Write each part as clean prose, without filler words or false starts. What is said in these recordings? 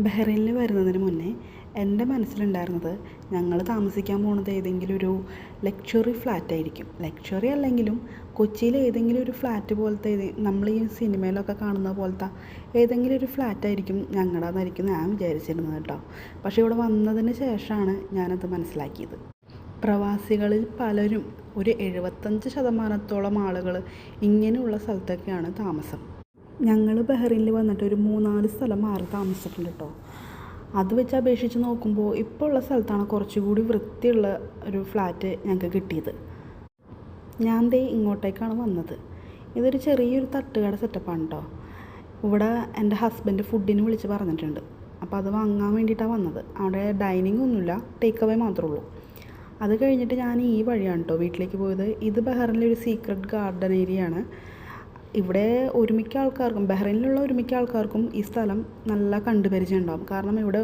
ബഹ്റൈനിൽ വരുന്നതിന് മുന്നേ എൻ്റെ മനസ്സിലുണ്ടായിരുന്നത് ഞങ്ങൾ താമസിക്കാൻ പോകുന്നത് ഏതെങ്കിലും ഒരു ലക്ഷറി ഫ്ലാറ്റ് ആയിരിക്കും. ലക്ഷറി അല്ലെങ്കിലും കൊച്ചിയിലെ ഏതെങ്കിലും ഒരു ഫ്ലാറ്റ് പോലത്തെ നമ്മൾ ഈ സിനിമയിലൊക്കെ കാണുന്ന പോലത്തെ ഏതെങ്കിലും ഒരു ഫ്ലാറ്റ് ആയിരിക്കും ഞങ്ങളുടേതായിരിക്കും ഞാൻ വിചാരിച്ചിരുന്നത് കേട്ടോ. പക്ഷേ ഇവിടെ വന്നതിന് ശേഷമാണ് ഞാനത് മനസ്സിലാക്കിയത്. പ്രവാസികളിൽ പലരും ഒരു 75% ആളുകൾ ഇങ്ങനെയുള്ള സ്ഥലത്തൊക്കെയാണ് താമസം. ഞങ്ങൾ ബഹ്റൈനിൽ വന്നിട്ട് ഒരു 3-4 സ്ഥലം മാറി താമസിച്ചിട്ടുണ്ട് കേട്ടോ. അത് വെച്ച് അപേക്ഷിച്ച് നോക്കുമ്പോൾ ഇപ്പോൾ ഉള്ള സ്ഥലത്താണ് കുറച്ചുകൂടി വൃത്തിയുള്ള ഒരു ഫ്ലാറ്റ് ഞങ്ങൾക്ക് കിട്ടിയത്. ഞാൻ ദേ ഇങ്ങോട്ടേക്കാണ് വന്നത്. ഇതൊരു ചെറിയൊരു തട്ടുകട സെറ്റപ്പാണ് കേട്ടോ. ഇവിടെ എൻ്റെ ഹസ്ബൻഡ് ഫുഡിന് വിളിച്ച് പറഞ്ഞിട്ടുണ്ട്. അപ്പോൾ അത് വാങ്ങാൻ വേണ്ടിയിട്ടാണ് വന്നത്. അവിടെ ഡൈനിങ് ഒന്നുമില്ല, ടേക്ക് അവേ മാത്രമേ ഉള്ളൂ. അത് കഴിഞ്ഞിട്ട് ഞാൻ ഈ വഴിയാണ് കേട്ടോ വീട്ടിലേക്ക് പോയത്. ഇത് ബഹ്റൈനിലെ ഒരു സീക്രട്ട് ഗാർഡൻ ഏരിയയാണ്. ഇവിടെ ഒരുമിക്ക ആൾക്കാർക്കും, ബഹ്റൈനിലുള്ള ഒരുമിക്ക ആൾക്കാർക്കും ഈ സ്ഥലം നല്ല കണ്ടുപരിചയം ഉണ്ടാകും. കാരണം ഇവിടെ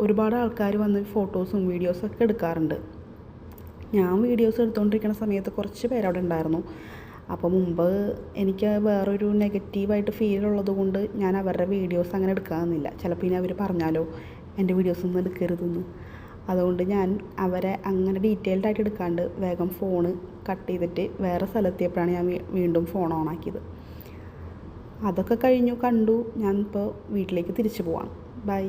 ഒരുപാട് ആൾക്കാർ വന്ന് ഫോട്ടോസും വീഡിയോസും ഒക്കെ എടുക്കാറുണ്ട്. ഞാൻ വീഡിയോസ് എടുത്തുകൊണ്ടിരിക്കുന്ന സമയത്ത് കുറച്ച് പേരവിടെ ഉണ്ടായിരുന്നു. അപ്പോൾ മുമ്പ് എനിക്ക് വേറൊരു നെഗറ്റീവായിട്ട് ഫീൽ ഉള്ളത് കൊണ്ട് ഞാൻ അവരുടെ വീഡിയോസ് അങ്ങനെ എടുക്കാമെന്നില്ല. ചിലപ്പോൾ ഇനി അവർ പറഞ്ഞാലോ എൻ്റെ വീഡിയോസൊന്നും എടുക്കരുതെന്ന്. അതുകൊണ്ട് ഞാൻ അവരെ അങ്ങനെ ഡീറ്റെയിൽഡ് ആയിട്ട് എടുക്കാണ്ട് വേഗം ഫോണ് കട്ട് ചെയ്തിട്ട് വേറെ സ്ഥലത്തെത്തിയപ്പോഴാണ് ഞാൻ വീണ്ടും ഫോൺ ഓണാക്കിയത്. അതൊക്കെ കഴിഞ്ഞു കണ്ടു. ഞാനിപ്പോൾ വീട്ടിലേക്ക് തിരിച്ചു പോവാണ്. ബൈ.